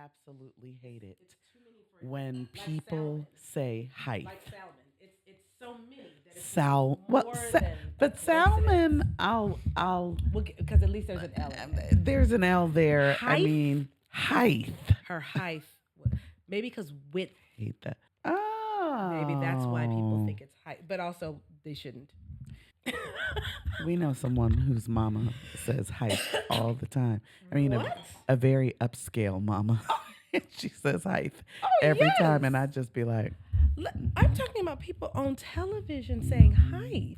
absolutely hate it when people say height. Like salmon. It's so many that it's Sal, well, more than a but coincidence. salmon, I'll. Because at least there's an L in there. There's an L there. I Height? mean, height. Her height. Maybe because width. Hate that. Maybe that's why people Oh, think it's height. But also, they shouldn't. we know someone whose mama says height all the time. I mean, What? a very upscale mama. She says height Oh, every time, yes. and I just be like, I'm talking about people on television saying height.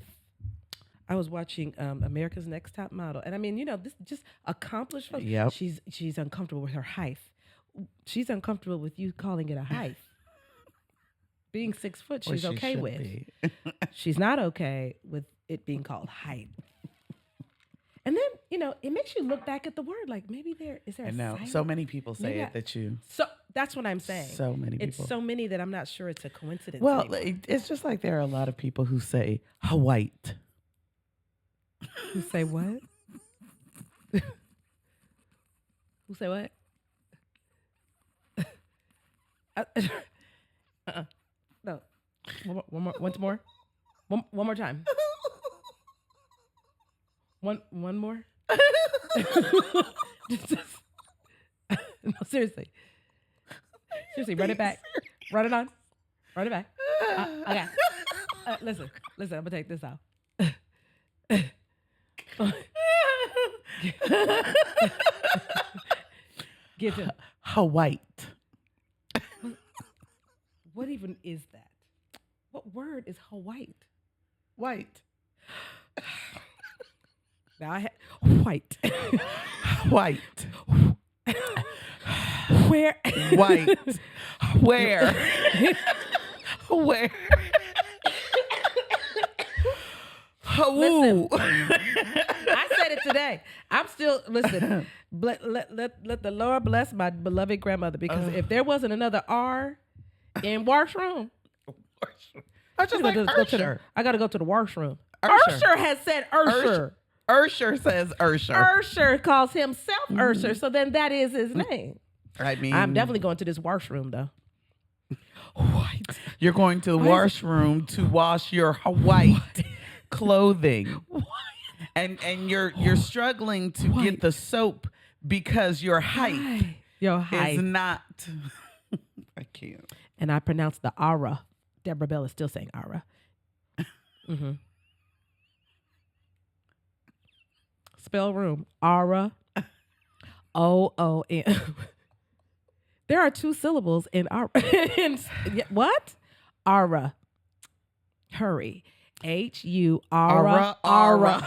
I was watching America's Next Top Model, and I mean, this just accomplished. Yep. She's uncomfortable with her height. She's uncomfortable with you calling it a height. Being 6 foot, well, she's she okay should with. be. She's not okay with it being called height. And then it makes you look back at the word, like maybe is there. I A know. silent- So many people say Maybe it that you. So that's what I'm saying. So many It's people. so many that I'm not sure it's a coincidence. Well, anymore. it's just like there are a lot of people who say Hawaii. Who say what? Who say what? No. Once more. One more time. One more. Just- no, seriously. Seriously, run it back. Run it on. Run it back. Okay. Listen. I'm gonna take this out. Get to Hawaii. what even is that? What word is Hawaii? White. Now white. White. Where? White. Where? Where? Listen. Ooh. I said it today. I'm still listen. Let the Lord bless my beloved grandmother, because if there wasn't another R in washroom, I just like Ursher. I got to go to the washroom. Ursher. Ursher has said Ursher. Ursher says Ursher. Ursher calls himself Ursher, so then that is his name. I mean, I'm definitely going to this washroom though. White. You're going to the washroom to wash your Hawaii clothing. And you're struggling to get the soap because your height Your height. is not. I can't. And I pronounce the Ara. Deborah Bell is still saying Ara. Mm-hmm. Spell room. Ara. OON. There are 2 syllables in Ara. What? Ara. Hurry. HURA. Ara.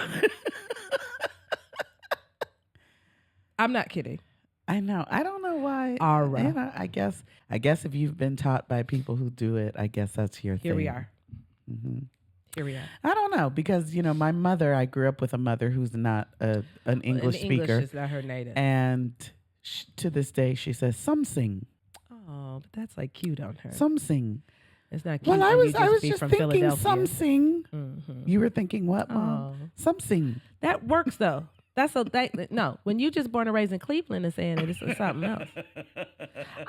I'm not kidding. I know. I don't know why. Ara. You know, I guess if you've been taught by people who do it, I guess that's your thing. Here we are. Mm-hmm. Here we are. I don't know, because my mother. I grew up with a mother who's not an English And English speaker, is not her native. and to this day she says something, Oh, but that's like cute on her. something. It's not cute. Well, when I you was be just from thinking Philadelphia. something. Mhm. You were thinking what, Mom? Oh. Something. That works though. No. When you just born and raised in Cleveland and saying it, it's something else.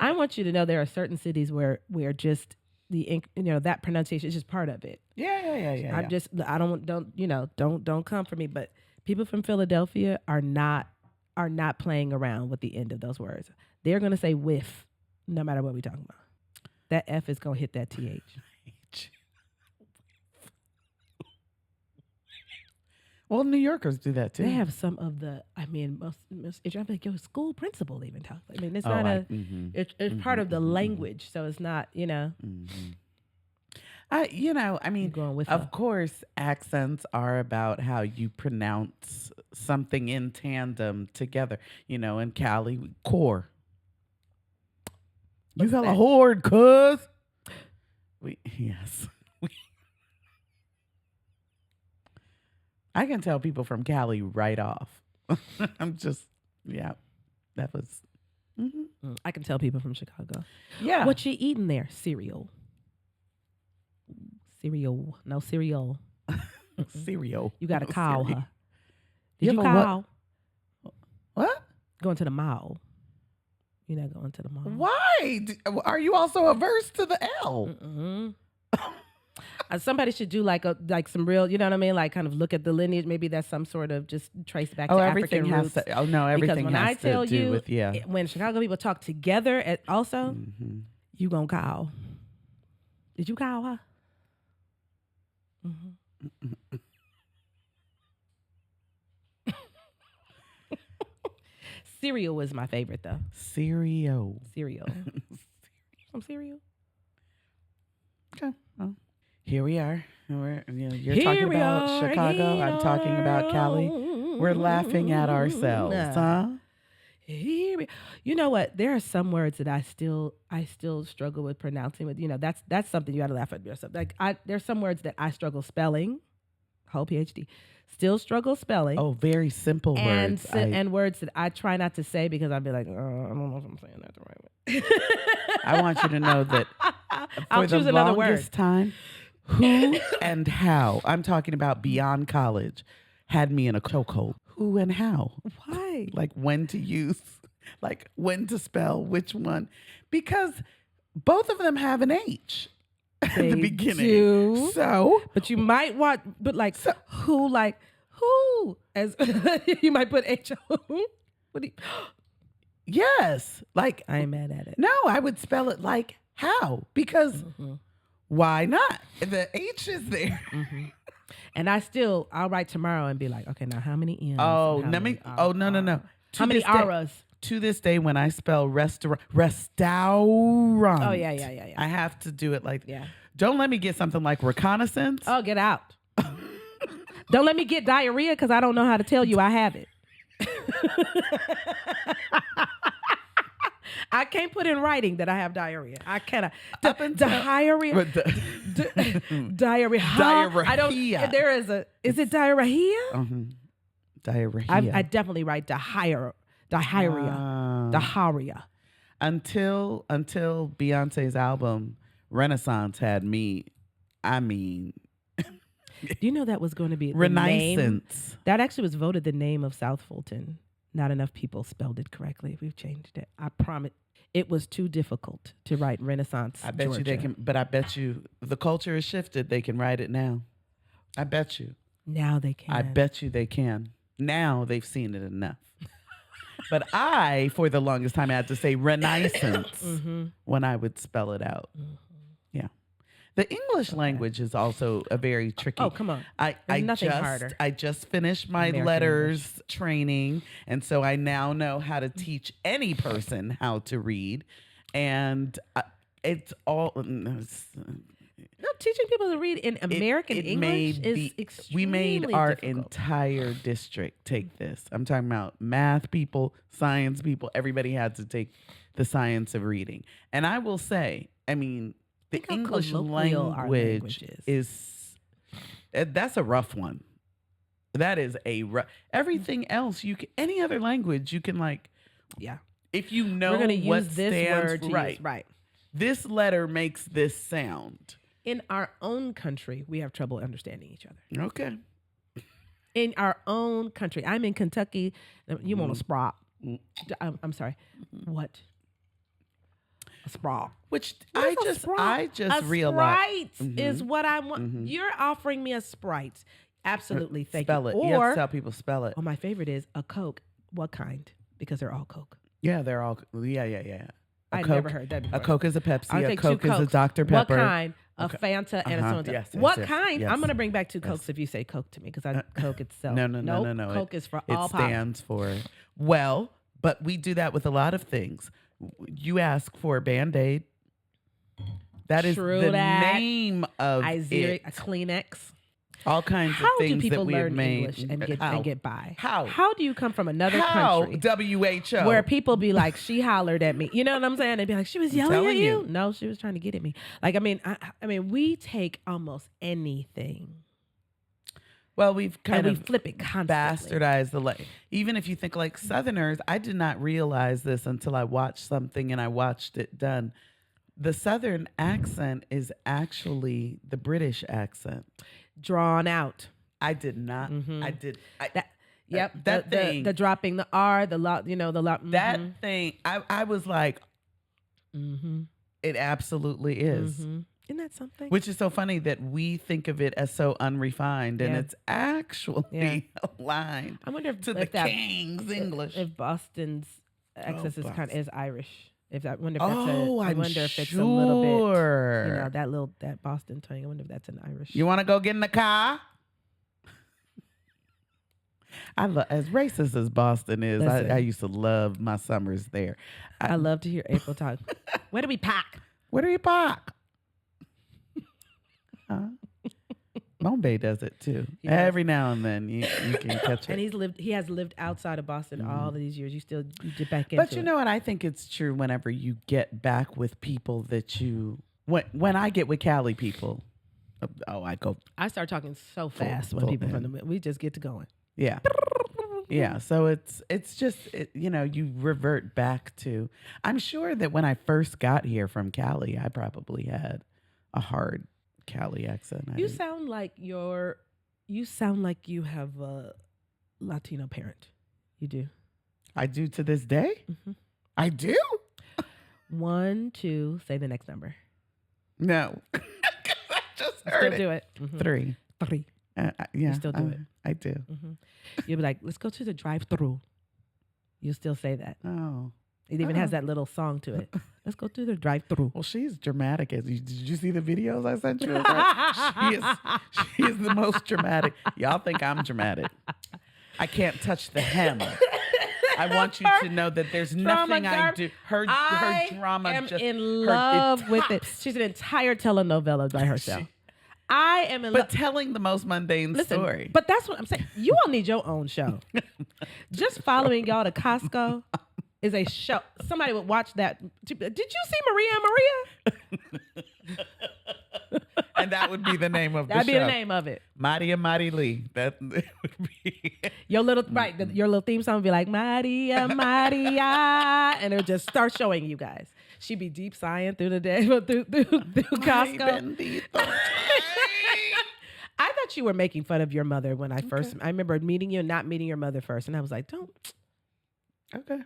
I want you to know there are certain cities where just that pronunciation is just part of it. Yeah. I'm just don't come for me. But people from Philadelphia are not playing around with the end of those words. They're gonna say whiff no matter what we're talking about. That F is gonna hit that TH. Well, New Yorkers do that too. They have some of the. I mean, most I think your school principal even talks. I mean, it's not it's part of the language, so it's not. I mean, Going with of course, accents are about how you pronounce something in tandem together. In Cali, core. You got a horde, cuz. Yes. I can tell people from Cali right off. I'm just, that was. I can tell people from Chicago. Yeah. What you eating there? Cereal. No cereal. Cereal. You got a cow, Cereal. huh? Did you have a what? cow? What? Going to the mall. You're not going to the mall. Why? Are you also averse to the L? Mm-mm. Somebody should do like some real, you know what I mean? Like kind of look at the lineage. Maybe that's some sort of just trace back to Everything African has roots. to. Oh no, everything when has I to tell do you, with when Chicago people talk together, also, you gonna call. Did you call her? Mm-hmm. Cereal was my favorite though. Cereal. Some cereal. Okay. Well, here we are. You're Here talking we about are, Chicago. I'm talking about Cali. We're laughing at ourselves, huh? You know what? There are some words that I still struggle with pronouncing. With that's something you got to laugh at yourself. Like there's some words that I struggle spelling. Whole PhD, still struggle spelling. Oh, very simple words. And words that I try not to say because I'd be like, I don't know if I'm saying that the right way. I want you to know that I'll for choose the another longest time, who and how, I'm talking about beyond college, had me in a chokehold. Who and how? Why? Like when to use, like when to spell which one. Because both of them have an H at the beginning. Do. So. But you might want, who, as you might put H O. What do you? Yes. Like. I ain't mad at it. No, I would spell it like how. Because why not? The H is there. Mm-hmm. And I'll write tomorrow and be like, okay, now how many M's? No. How many R's? To this day, when I spell restaurant, Oh yeah. I have to do it like, yeah. Don't let me get something like reconnaissance. Oh, get out. Don't let me get diarrhea because I don't know how to tell you I have it. I can't put in writing that I have diarrhea. I cannot. Diarrhea. Diarrhea. I don't. There is a. Is it diarrhea? Diarrhea. I definitely write diarrhea. Diarrhea. Until Beyonce's album Renaissance had me. I mean. Do you know that was going to be Renaissance? That actually was voted the name of South Fulton. Not enough people spelled it correctly. We've changed it. I promise. It was too difficult to write Renaissance. I bet Georgia. you they can, but I bet you the culture has shifted. They can write it now. I bet you. Now they can. I bet you they can. Now they've seen it enough. But I, for the longest time, had to say Renaissance when I would spell it out. Yeah. The English language is also a very tricky. Oh, come on. There's nothing harder. I just finished my American letters English. training, and so I now know how to teach any person how to read. And it's all... No, teaching people to read in American English is extremely We made our difficult. entire district take this. I'm talking about math people, science people. Everybody had to take the science of reading. And I will say, I mean, the English language is that's a rough one. That is a rough. Everything else any other language you can if you know we're gonna what use this stands word to right. right. This letter makes this sound. In our own country, we have trouble understanding each other. Okay. In our own country, I'm in Kentucky. You want a sprout? I'm sorry. What? A sprout. Which I just realized. Sprite is what I want. You're offering me a Sprite. Absolutely. Thank spell you. it. Or, You have to tell people spell it. my favorite is a Coke. What kind? Because they're all Coke. Yeah, they're all. Yeah. I never heard that before. A Coke is a Pepsi. I'll A take Coke two is a Cokes. Dr. Pepper. What kind? A Fanta and a so-and-so. Yes, What yes, kind? yes. I'm going to bring back two Cokes if you say Coke to me because Coke itself. No. Coke is for it all pop. stands for, but we do that with a lot of things. You ask for a Band-Aid. That is the name of it. A Kleenex. All kinds of How things do people that we have learn made. English and get by? How? How do you come from another country? WHO. Where people be like, she hollered at me. You know what I'm saying? They'd be like, she was yelling at telling you? you. No, she was trying to get at me. Like, I mean, we take almost anything. Well, we've kind and of we flip it constantly. bastardized the even if you think like Southerners, I did not realize this until I watched something and I watched it done. The Southern accent is actually the British accent. Drawn out. I did not. Mm-hmm. I did. Yep. That thing. The dropping the R, the lot, the lot. Mm-hmm. That thing, I was like, it absolutely is. Mm-hmm. Isn't that something? Which is so funny that we think of it as so unrefined, and it's actually aligned I wonder to the King's English. If Boston's access is Irish. If I wonder if it's sure. a little bit, that Boston twang. I wonder if that's an Irish. You want to go get in the car? I love, as racist as Boston is. I used to love my summers there. I love to hear April talk. Where do we park? Where do we park? Bombay does it too. Every now and then you can catch it. And he has lived outside of Boston all of these years. You dip back into But you know what? I think it's true whenever you get back with people that when I get with Cali people, I start talking so fast when people we just get to going. Yeah. Yeah. So it's just, you revert back to, I'm sure that when I first got here from Cali, I probably had a hard Cali accent. You sound like you have a Latino parent. You do. I do to this day? Mm-hmm. I do? 1, 2, say the next number. No. I just heard still do it. Mm-hmm. 3. Yeah. You still do it. I do. Mm-hmm. You'll be like, let's go to the drive-thru. You still say that. Oh. It even has that little song to it. Let's go through the drive-thru. Well, she's dramatic. Did you see the videos I sent you? She is the most dramatic. Y'all think I'm dramatic. I can't touch the hem. I want you to know that there's nothing I do. Her drama am just in love with it. She's an entire telenovela by herself. I am in love. But telling the most mundane story. But that's what I'm saying. You all need your own show. Just following y'all to Costco is a show. Somebody would watch that. Did you see Maria and Maria? And that would be the name of the show. That'd be the name of it. Maria Lee. That would be your little your little theme song would be like Maria, and it would just start showing you guys. She'd be deep sighing through the day, through Costco. I thought you were making fun of your mother when I remember meeting you and not meeting your mother first, and I was like, don't. Okay.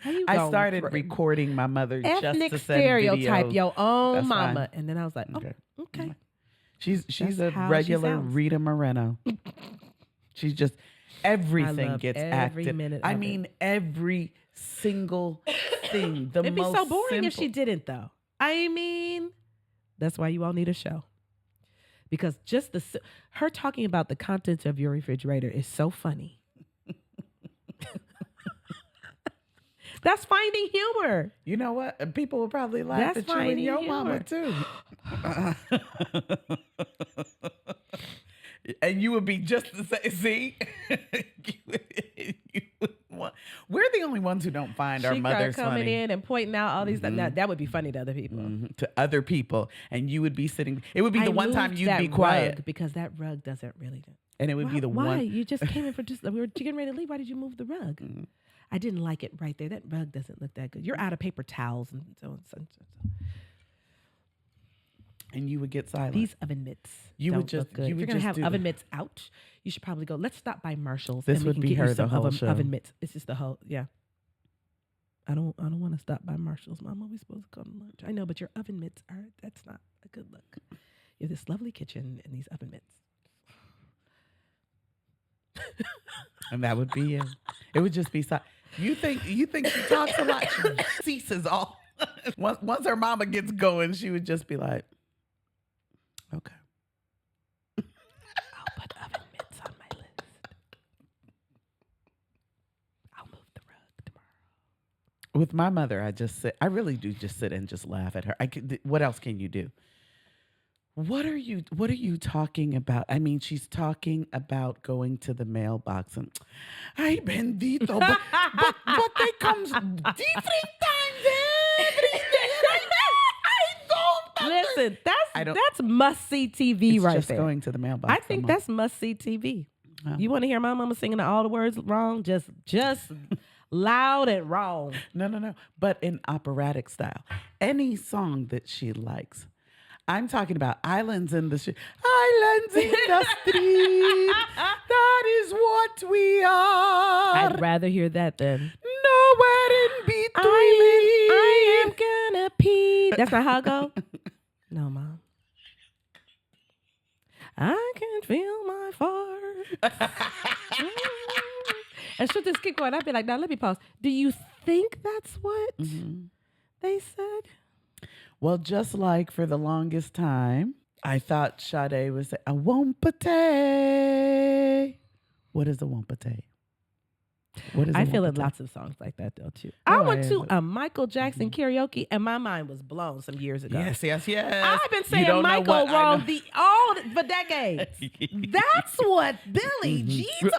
I started recording my mother just to send stereotype videos. Your own That's mama, fine. And then I was like, okay. She's a regular Rita Moreno. She's just everything gets acted. I mean, every single thing. It'd be so boring if she didn't, though. I mean, that's why you all need a show. Because just her talking about the contents of your refrigerator is so funny. That's finding humor. You know what? People will probably laugh at you and your mama too. And you would be just the same. See? We're the only ones who don't find our mothers coming funny. in and pointing out all these stuff. Now, that would be funny to other people. Mm-hmm. To other people. And you would be sitting. It would be the one time you'd be quiet. Because that rug doesn't really. And it would be the one. Why? You just came in we were getting ready to leave. Why did you move the rug? Mm-hmm. I didn't like it right there. That rug doesn't look that good. You're out of paper towels and so on. And you would get silent. These oven mitts don't look good. If you're going to have oven mitts out, you should probably go, let's stop by Marshall's. This would be her the whole show. Oven mitts. It's just the whole, yeah. I don't want to stop by Marshall's. Mom, we supposed to go to lunch. I know, but your oven mitts that's not a good look. You have this lovely kitchen and these oven mitts. And that would be it. It would just be you think she talks a lot, she ceases all. Once her mama gets going, she would just be like, okay. I'll put oven mitts on my list. I'll move the rug tomorrow. With my mother, I really do just sit and just laugh at her. What else can you do? What are you talking about? I mean, she's talking about going to the mailbox and, ay, bendito, but they comes different times every day. I don't. Listen, that's must see TV right just there. Going to the mailbox. I think that's must see TV. Oh. You want to hear my mama singing all the words wrong, just loud and wrong. No. But in operatic style, any song that she likes. I'm talking about islands in the street. Islands in the street. That is what we are. I'd rather hear that than nowhere in between. I am gonna pee. That's not how it go? No, Mom. I can feel my fart. And should this keep going? I'd be like, now let me pause. Do you think that's what they said? Well, just like for the longest time, I thought Sade was saying, a wompatay. What is a wompatay? What is I feel in lots of songs like that, though, too. I went to a Michael Jackson karaoke, and my mind was blown some years ago. Yes. I've been saying Michael wrong for decades. That's what Billy Jean.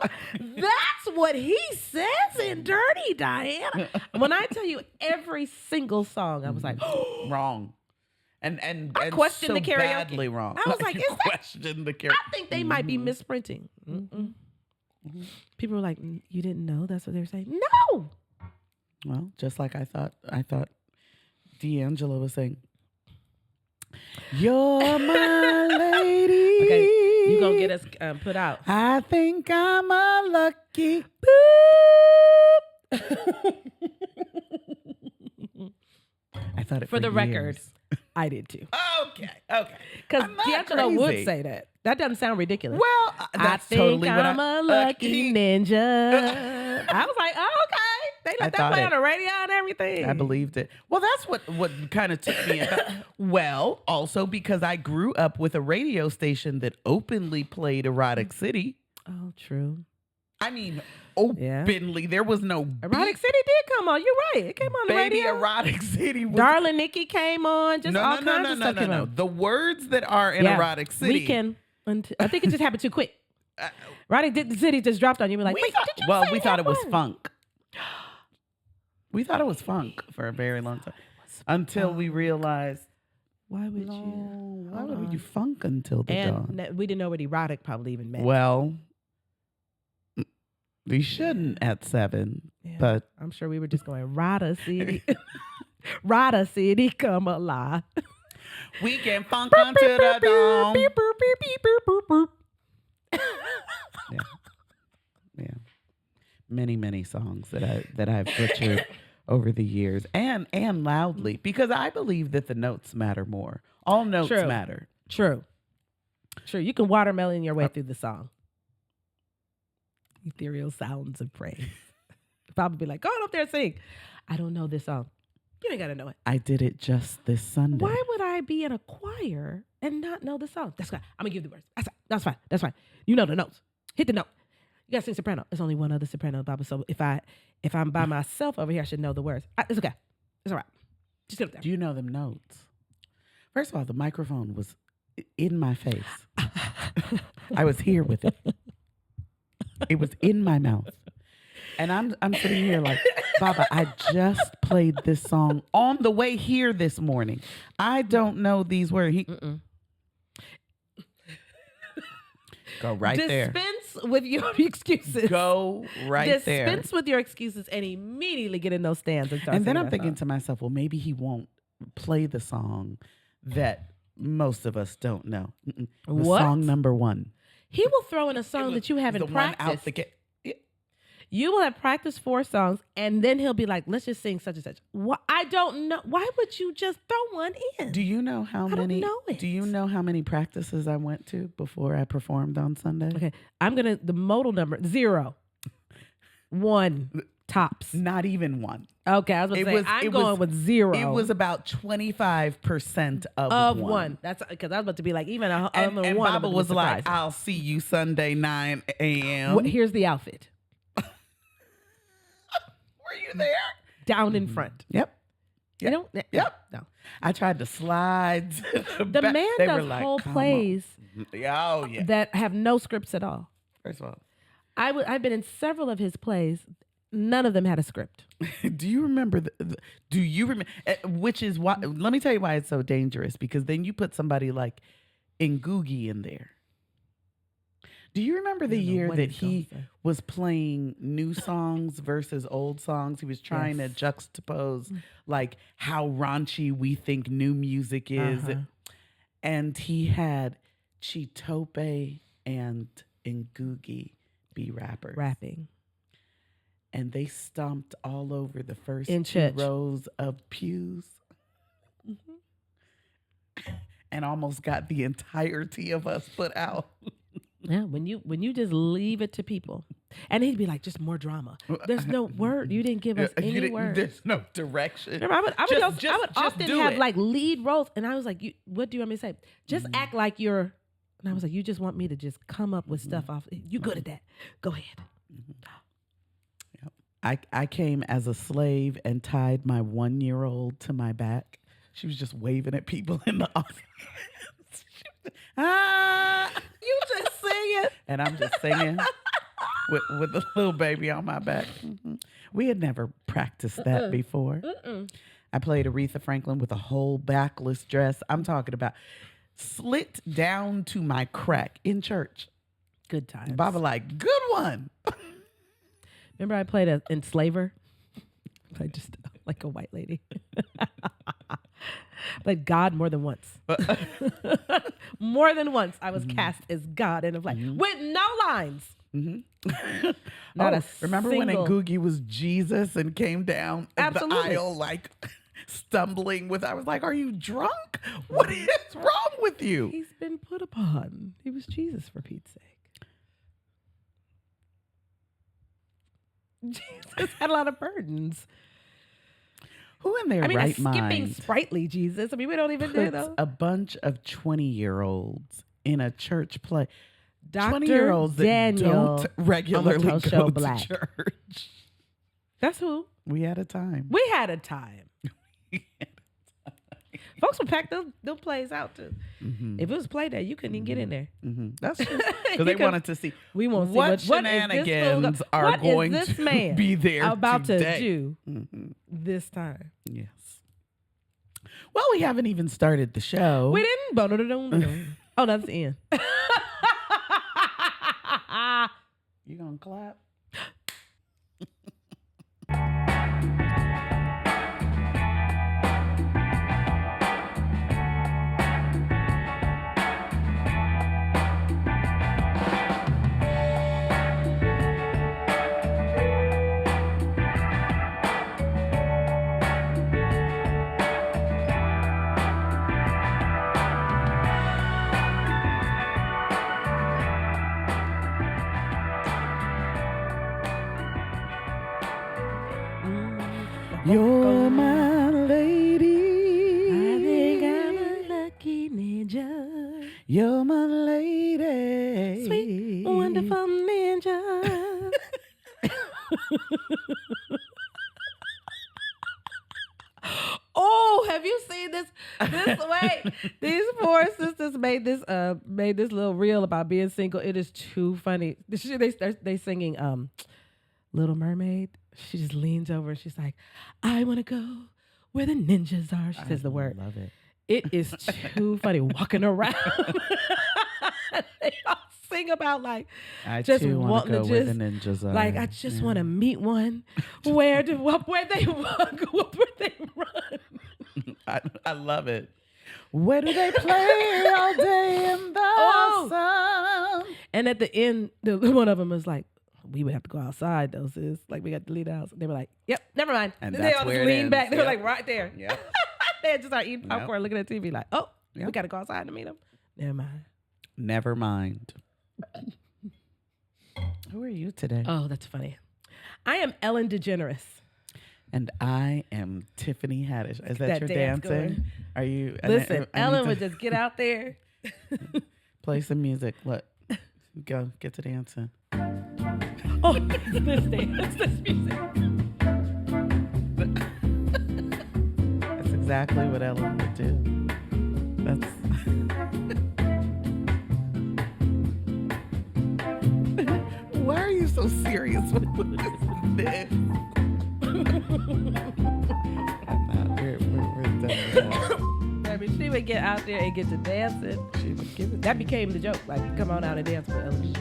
That's what he says in Dirty Diana. When I tell you every single song, I was like, wrong. And I questioned so the karaoke. badly wrong. I was like, is that? Question the karaoke. I think they might be misprinting. People were like, you didn't know that's what they were saying? No. Well, just like I thought D'Angelo was saying, you're my lady. Okay, you gonna get us put out. I think I'm a lucky boop. I thought it for the years. record. I did too. Okay. Because D'Angelo would say that. That doesn't sound ridiculous. Well, that's totally what I'm a lucky ninja. I was like, oh, okay. They let that play on the radio and everything. I believed it. Well, that's what kind of took me about. Well, also because I grew up with a radio station that openly played Erotic City. Oh, true. I mean, openly. Yeah. There was no Erotic City did come on. You're right. It came on the radio. Erotic City. Darling Nikki came on. Just all kinds of stuff came on. The words that are in Erotic City. Weekend. I think it just happened too quick. Erotic City just dropped on you. We're like, wait, did you say we thought it was word? funk. We thought it was funk for a very long time. Until we realized. Why would you? Why would you funk until the dawn? And we didn't know what erotic probably even meant. Well, we shouldn't at 7, but I'm sure we were just going, Rada City. Rada City, come alive. We can funk until the dawn. Yeah. Many songs that I've butchered over the years and loudly because I believe that the notes matter more. All notes matter. True. You can watermelon your way through the song. Ethereal sounds of praise. Probably like, go on up there and sing. I don't know this song. You ain't got to know it. I did it just this Sunday. Why would I be in a choir and not know the song? That's fine. I'm going to give you the words. That's fine. You know the notes. Hit the note. You got to sing soprano. There's only one other soprano, Baba. So if I'm by myself over here, I should know the words. It's okay. It's all right. Just get up there. Do you know them notes? First of all, the microphone was in my face. I was here with it. It was in my mouth. And I'm sitting here like, Baba, I just played this song on the way here this morning. I don't know these words. Go right there. Dispense with your excuses. Go right there. Dispense with your excuses and immediately get in those stands. And then I'm thinking to myself, well, maybe he won't play the song that most of us don't know. What? Song number 1. He will throw in a song that you haven't practiced. You will have practiced 4 songs, and then he'll be like, let's just sing such and such. I don't know. Why would you just throw one in? Do you know how many? Don't know it. Do you know how many practices I went to before I performed on Sunday? Okay, the modal number 0, 1 tops. Not even 1. Okay, I was going to say I'm going with 0. It was about 25% of 1. That's because I was about to be like even a and 1. Baba was like, "I'll see you Sunday 9 a.m." Here's the outfit. Were you there? Down in front. Yep. Yep. No. I tried to slide. The man does whole plays that have no scripts at all. First of all, I've been in several of his plays. None of them had a script. Do you remember? Do you remember? Which is why. Let me tell you why it's so dangerous. Because then you put somebody like Ngoogie in there. Do you remember the year that he was playing new songs versus old songs? He was trying to juxtapose like how raunchy we think new music is. And he had Chitope and Ngugi be rapping. And they stomped all over the first two rows of pews. And almost got the entirety of us put out. Yeah, when you just leave it to people. And he'd be like, just more drama. There's no word. You didn't give us any word. There's no direction. Remember, I would often have like lead roles. And I was like, what do you want me to say? Just act like you're, and I was like, you just want me to just come up with stuff off. You good at that. Go ahead. Yep. I came as a slave and tied my 1-year-old to my back. She was just waving at people in the audience. You just singing. And I'm just singing with the little baby on my back. We had never practiced that before. I played Aretha Franklin with a whole backless dress. I'm talking about slit down to my crack in church. Good times. Baba like, good one. Remember I played an enslaver? I just like a white lady. Played God more than once. More than once I was cast as God in a play with no lines. Remember when Ngugi was Jesus and came down the aisle like stumbling with, I was like, are you drunk? What is wrong with you? He's been put upon. He was Jesus, for Pete's sake. Jesus had a lot of burdens. Who in their right mind? Skipping sprightly Jesus. I mean, we don't even do those. A bunch of 20-year-olds in a church play. Dr. 20-year-olds that don't regularly go to church. That's who. We had a time. We had a time. Folks would pack them plays out too. If it was play day, you couldn't even get in there. That's true. Because they wanted to see what shenanigans are going to be there about today. To do this time. Yes. Well, we haven't even started the show. We didn't. Oh, that's the end. You gonna clap? You're my lady. I think I'm a lucky ninja. You're my lady. Sweet, wonderful ninja. Oh, have you seen this? Way these four sisters made this little reel about being single. It is too funny. They singing Little Mermaid. She just leans over and she's like, I want to go where the ninjas are. She says the word. I love it. It is too funny walking around. They all sing about like I just too want to go where the just ninjas are. like I just want to meet one. Where they walk, where they run. I love it. Where do they play all day in the sun? And at the end, one of them was like, we would have to go outside, though, sis. Like, we got to leave the house. They were like, yep, never mind. And they all just leaned back. They were like, right there. Yep. They had just started eating popcorn, looking at TV like, we got to go outside to meet them. Never mind. Never mind. Who are you today? Oh, that's funny. I am Ellen Degeneres. And I am Tiffany Haddish. Is that your dancing? Going. Are you? Listen, Ellen would just get out there. Play some music. Look. Go. Get to dancing. Oh, this dance, this music. That's exactly what Ellen would do. That's. Why are you so serious with this? I'm not. We're done with that. I mean, she would get out there and get to dancing. She would give it. That became the joke. Like, come on out and dance with Ellen.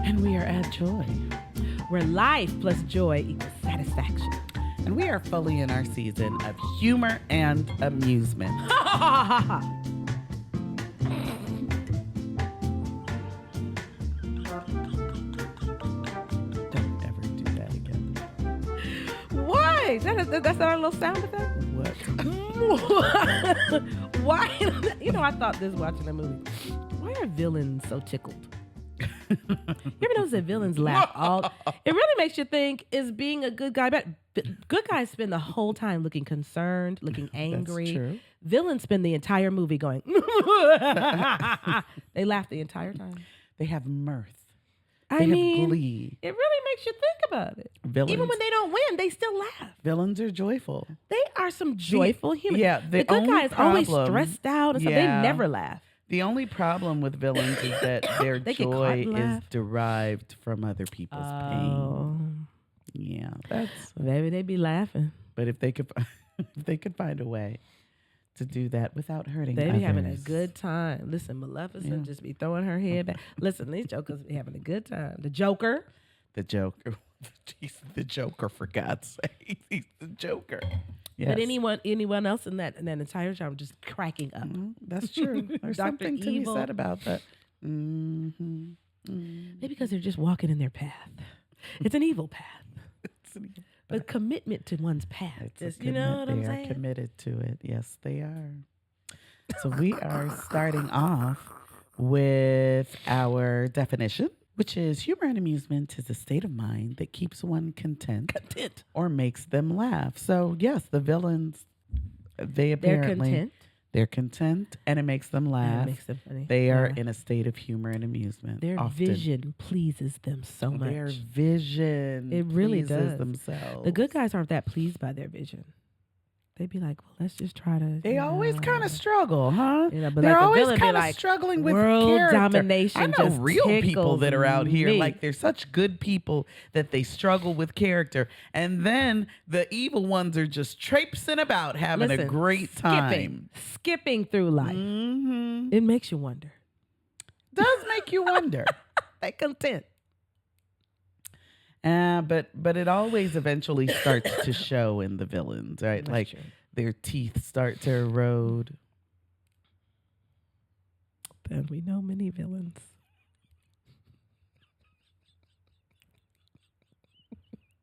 And we are at Joy, where life plus joy equals satisfaction. And we are fully in our season of humor and amusement. Don't ever do that again. Why? That's not a little sound effect? What? Why? I thought this watching the movie. Why are villains so tickled? You ever notice that villains laugh all? It really makes you think, is being a good guy bad? Good guys spend the whole time looking concerned, looking angry. That's true. Villains spend the entire movie going, they laugh the entire time. They have mirth. I They mean, have glee. it really makes you think about it. Villains, Even when they don't win, they still laugh. villains are joyful. They are some joyful humans. Yeah, the good guy is always stressed out and stuff. They never laugh. The only problem with villains is that their They get caught joy and is laugh. derived from other people's pain. Oh, Yeah, that's. maybe they be laughing. But if they could, if they could find a way to do that without hurting They others, be having a good time. Listen, Maleficent Yeah. just be throwing her head back. Listen, these jokers be having a good time. The Joker. The Joker, he's the Joker, for God's sake, he's the Joker. Yes. But anyone else in that entire genre just cracking up. That's true. There's Dr. something to be Evil. said about that. Mm-hmm. Maybe because they're just walking in their path. It's an evil path. But commitment to one's path. It's Just, a you know what I'm They saying? are committed to it. Yes, they are. So we are starting off with our definition, which is humor and amusement is a state of mind that keeps one content or makes them laugh. So yes, the villains, they're content, and it makes them laugh. It makes them funny. They are in a state of humor and amusement. Their often. vision pleases them so much. Their vision It really pleases does. themselves. The good guys aren't that pleased by their vision. They'd be like, well, let's just try to. They always kind of struggle, huh? But they're like the always villain be kind of like, struggling with world character. domination. I know just real people that are out here, me. like they're such good people that they struggle with character, and then the evil ones are just traipsing about having a great time, skipping through life. Mm-hmm. It makes you wonder. Does make you wonder. They content. But it always eventually starts to show in the villains, right? That's like true. their teeth start to erode. And we know many villains.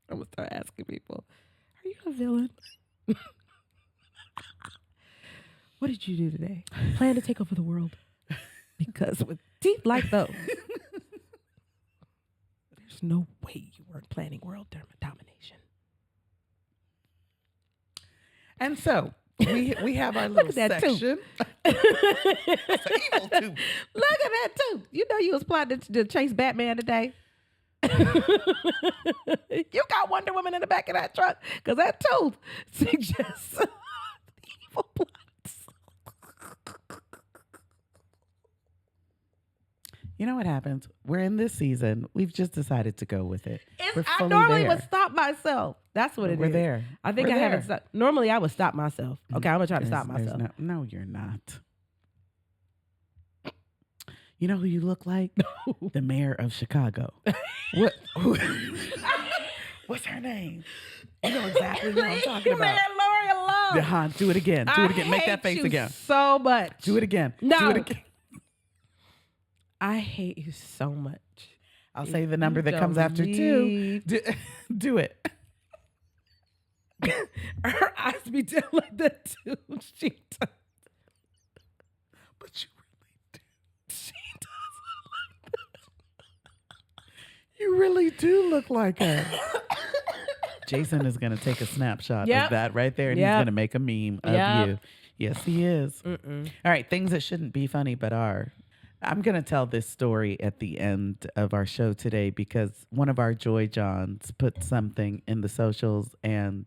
I'm gonna start asking people, "Are you a villain?" What did you do today? Plan to take over the world? Because with teeth like those, there's no way you weren't planning world domination. And so we have our little section. That's an evil tooth. Look at that tooth. You know you was plotting to chase Batman today. You got Wonder Woman in the back of that truck because that tooth suggests evil plots. You know what happens? We're in this season. We've just decided to go with it. I normally would stop myself. That's what it is. We're there. I think We're I haven't there. stopped. Normally I would stop myself. Okay, I'm going to try to stop myself. No, you're not. You know who you look like? The mayor of Chicago. What? What's her name? You know exactly who I'm talking about. Man, Lori alone. Do it again. Do it again. Make that face you again. so much. Do it again. No. Do it again. I hate you so much. I'll say the number that comes after 2. Do it. Her eyes be down like that too. She does. But you really do. She does. You really do look like her. Jason is going to take a snapshot of that right there, and he's going to make a meme of you. Yes, he is. All right, things that shouldn't be funny but are. I'm going to tell this story at the end of our show today because one of our Joy Johns put something in the socials, and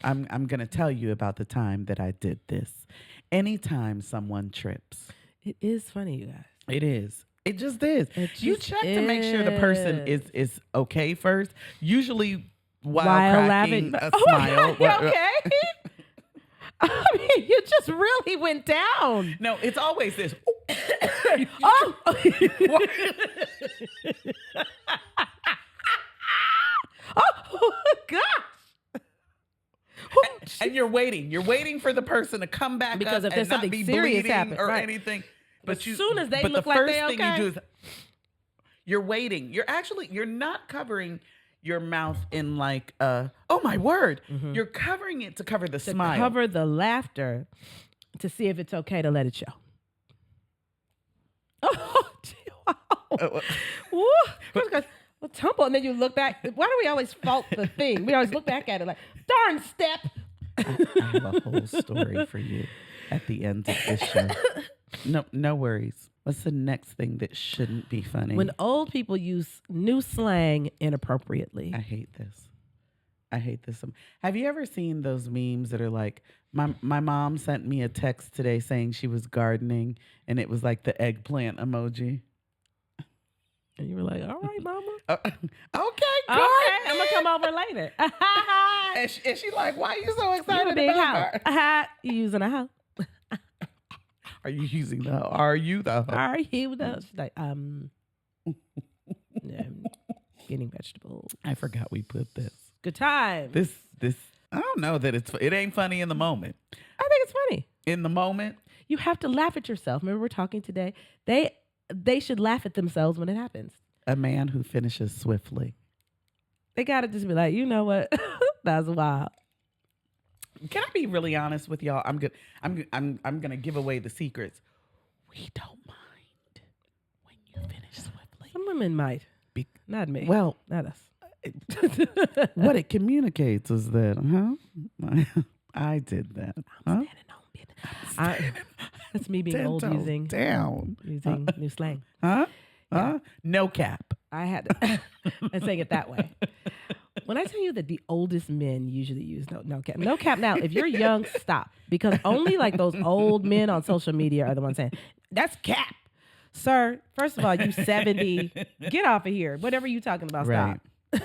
I'm going to tell you about the time that I did this. Anytime someone trips. It is funny, you guys. It is. It just is. You check to make sure the is. person is okay first. Usually while cracking laughing. a Oh smile. my God, you okay? I mean, you just really went down. No, it's always this. Oh. Oh, gosh. And you're waiting for the person to come back because up if there's and not something be serious bleeding happen or right. anything. But as soon as they look like they're okay, the first thing you do is you're waiting. You're not covering your mouth in like oh my word. Mm-hmm. You're covering it to cover the smile. Cover the laughter to see if it's okay to let it show. Oh, wow. Well, tumble, and then you look back. Why do we always fault the thing? We always look back at it like, darn step. I have a whole story for you at the end of this show. No worries. What's the next thing that shouldn't be funny? When old people use new slang inappropriately. I hate this. Have you ever seen those memes that are like, my mom sent me a text today saying she was gardening, and it was like the eggplant emoji. And you were like, all right, mama. Okay, I'm going to come over later. and she like, why are you so excited about her? You using a hoe? Are you using the hoe? Are you the hoe? Are you the hoe? She's like, getting vegetables. I forgot we put this. Good time. This, I don't know that it ain't funny in the moment. I think it's funny. In the moment? You have to laugh at yourself. Remember we're talking today? They should laugh at themselves when it happens. A man who finishes swiftly. They gotta just be like, you know what? That's wild. Can I be really honest with y'all? I'm gonna give away the secrets. We don't mind when you finish swiftly. Some women might. Not me. Well, not us. What it communicates is that, I did that. I'm standing on business. That's me being old using new slang. Yeah. No cap. I had to. I'm saying it that way. When I tell you that the oldest men usually use no cap. No cap now. If you're young, stop. Because only like those old men on social media are the ones saying, that's cap. Sir, first of all, you 70. Get off of here. Whatever you talking about, right. Stop.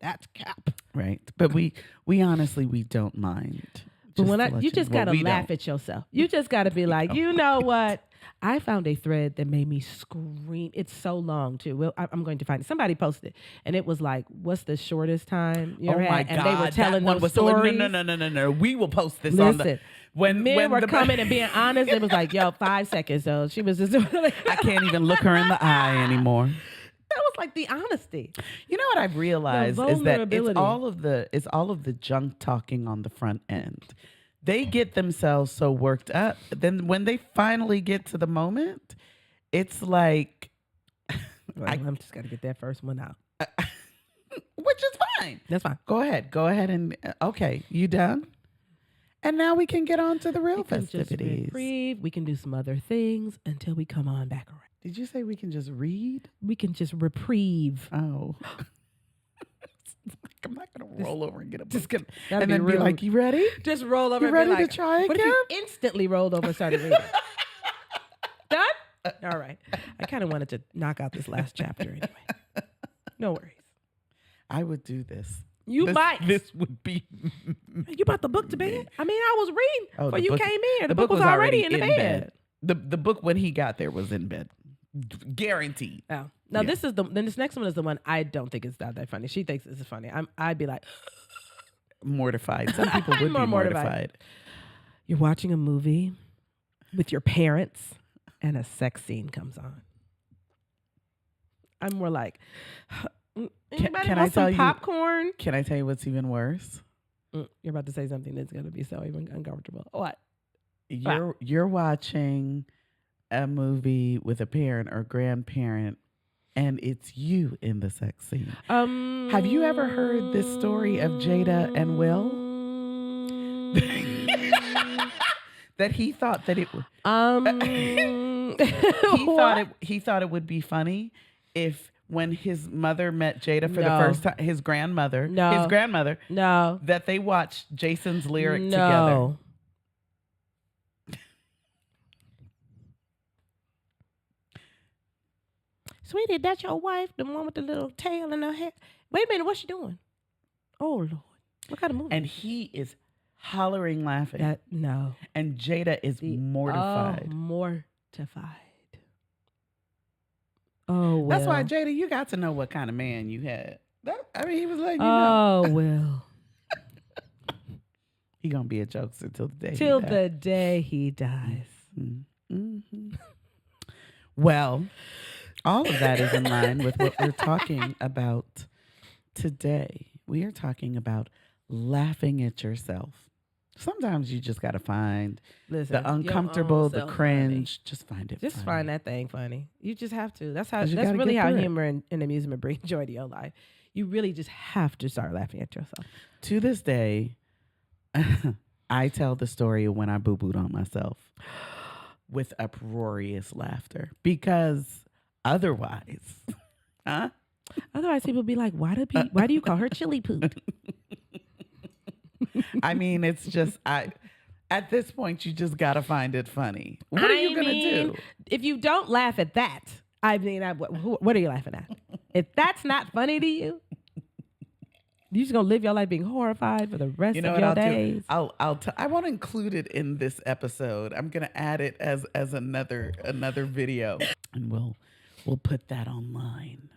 That's cap. Right. But we honestly, we don't mind. But when you just got to laugh at yourself. You just got to be like, you know what? I found a thread that made me scream. It's so long too. Well, I'm going to find it. Somebody posted it, and it was like, "What's the shortest time you ever had?" God! And they were telling those stories. No. We will post this. Listen, when men were coming and being honest. It was like, "Yo, 5 seconds." So she was just. I can't even look her in the eye anymore. That was like the honesty. You know what I've realized is that it's all of the junk talking on the front end. They get themselves so worked up. Then when they finally get to the moment, it's like... I'm just got to get that first one out. Which is fine. That's fine. Go ahead and... Okay, you done? And now we can get on to the real festivities. Just reprieve. We can do some other things until we come on back around. Did you say we can just read? We can just reprieve. Oh. I'm not going to roll over and get a book. And then be like, you ready? Just roll over you and ready be like, to try again? What if you instantly rolled over and started reading? Done? All right. I kind of wanted to knock out this last chapter anyway. No worries. I would do this. You might. This would be... You brought the book to bed? I mean, I was reading before you came in. The book was already in the bed. The book, when he got there, was in bed. Guaranteed. Oh. Now, this next one is the one I don't think is that funny. She thinks this is funny. I'd be like... mortified. Some people would be mortified. You're watching a movie with your parents and a sex scene comes on. I'm more like... Can I tell you popcorn? Can I tell you what's even worse? You're about to say something that's going to be so even uncomfortable. What? You're watching a movie with a parent or grandparent, and it's you in the sex scene. Have you ever heard this story of Jada and Will? That he thought that it would. he thought it would be funny if, when his mother met Jada for the first time, his grandmother, that they watched Jason's lyric together. Sweetie, that's your wife, the one with the little tail in her hair. Wait a minute, what's she doing? Oh, Lord. What kind of movie? And he is hollering, laughing. No. And Jada is mortified. Oh, mortified. Oh, well. That's why, Jada, you got to know what kind of man you had. He was letting you know. Oh, well. He gonna be a jokester till the day Till he dies. the day he dies. Mm-hmm. Well, all of that is in line with what we're talking about today. We are talking about laughing at yourself. Sometimes you just got to find the uncomfortable, the cringe. Funny. Just find it Just funny. find that thing funny. You just have to. That's You really gotta how get through humor and amusement bring joy to your life. You really just have to start laughing at yourself. To this day, I tell the story of when I boo-booed on myself with uproarious laughter because otherwise, Otherwise, people be like, why do you call her chili poop? I mean, it's just at this point you just gotta find it funny. What are you gonna do if you don't laugh at that? I mean, what are you laughing at? If that's not funny to you, you just gonna live your life being horrified for the rest of your days. I won't include it in this episode. I'm gonna add it as another video, and we'll put that online.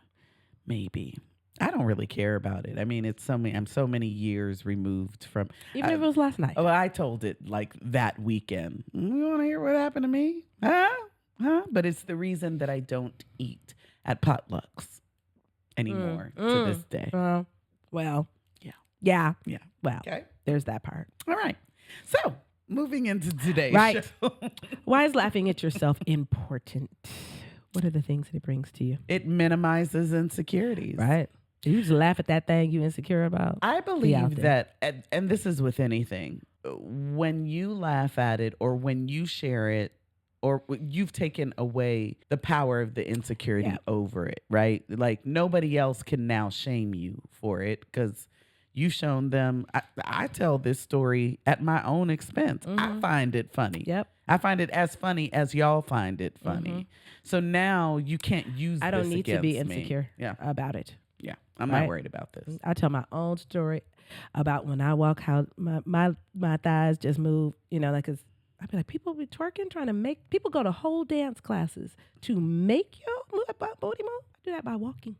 Maybe. I don't really care about it. I mean, I'm so many years removed from. Even if it was last night. Oh, I told it like that weekend. You want to hear what happened to me? Huh? But it's the reason that I don't eat at potlucks anymore to this day. Well, yeah. Well, okay. There's that part. All right. So moving into today's show. Why is laughing at yourself important? What are the things that it brings to you? It minimizes insecurities. Right. You just laugh at that thing you insecure about. I believe that, and this is with anything, when you laugh at it or when you share it, or you've taken away the power of the insecurity over it, right? Like nobody else can now shame you for it because you've shown them. I tell this story at my own expense. I find it funny. Yep. I find it as funny as y'all find it funny. So now you can't use I don't this need to be against me. insecure about it. Yeah, I'm not worried about this. I tell my own story about when I walk, how my thighs just move, like I'd be like, people be twerking, trying to make, people go to whole dance classes to make your booty move. I do that by walking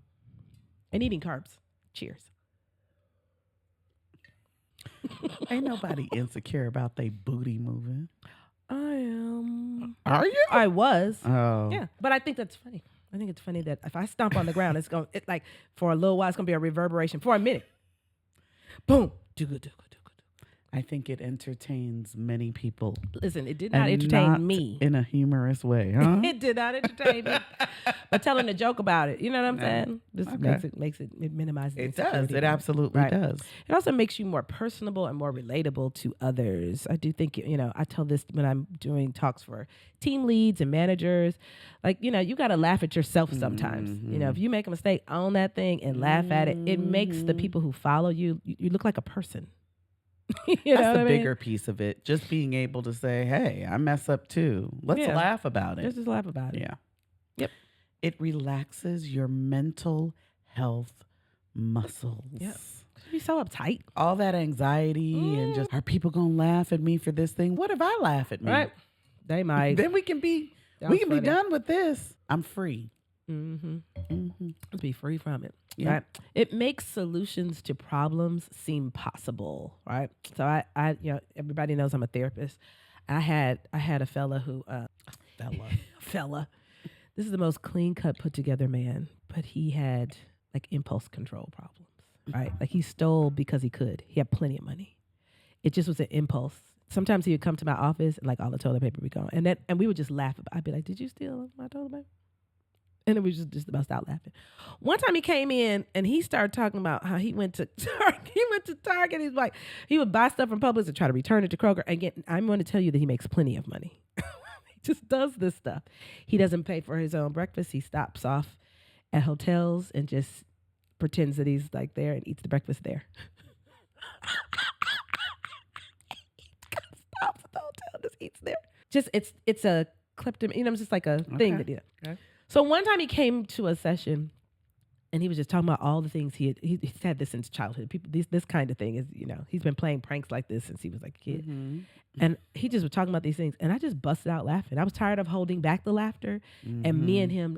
and eating carbs. Cheers. Ain't nobody insecure about they booty moving. I am. Are you? I was. Oh. Yeah, but I think that's funny. I think it's funny that if I stomp on the ground, it's like for a little while, it's gonna be a reverberation for a minute. Boom. I think it entertains many people. Listen, it did not entertain me in a humorous way, huh? It did not entertain me. But telling a joke about it, you know what I'm saying? This it minimizes. It does. It absolutely does. It also makes you more personable and more relatable to others. I do think, I tell this when I'm doing talks for team leads and managers, like, you got to laugh at yourself sometimes. If you make a mistake, own that thing and laugh at it. It makes the people who follow you look like a person. That's the bigger piece of it. Just being able to say, hey, I mess up too. Let's laugh about it. Let's just laugh about it. Yeah. Yep. It relaxes your mental health muscles. Yep. Be so uptight. All that anxiety and just, are people going to laugh at me for this thing? What if I laugh at me? Right. They might. Then we can be done with this. I'm free. Be free from it. Yeah. Right. It makes solutions to problems seem possible. Right. So I everybody knows I'm a therapist. I had a fella who fella. This is the most clean cut, put together man, but he had like impulse control problems. Right. Like he stole because he could. He had plenty of money. It just was an impulse. Sometimes he would come to my office and like all the toilet paper would be gone. And we would just laugh about it. I'd be like, did you steal my toilet paper? And then we just about stop laughing. One time he came in and he started talking about how he went to Target. He's like, he would buy stuff from Publix and try to return it to Kroger. Again, I'm going to tell you that he makes plenty of money. He just does this stuff. He doesn't pay for his own breakfast. He stops off at hotels and just pretends that he's like there and eats the breakfast there. Stops at the hotel and just eats there. Just it's a kleptom, it's just like a thing that he does. Okay. So one time he came to a session and he was just talking about all the things he's had this since childhood. People, this kind of thing is, he's been playing pranks like this since he was like a kid. And he just was talking about these things and I just busted out laughing. I was tired of holding back the laughter and me and him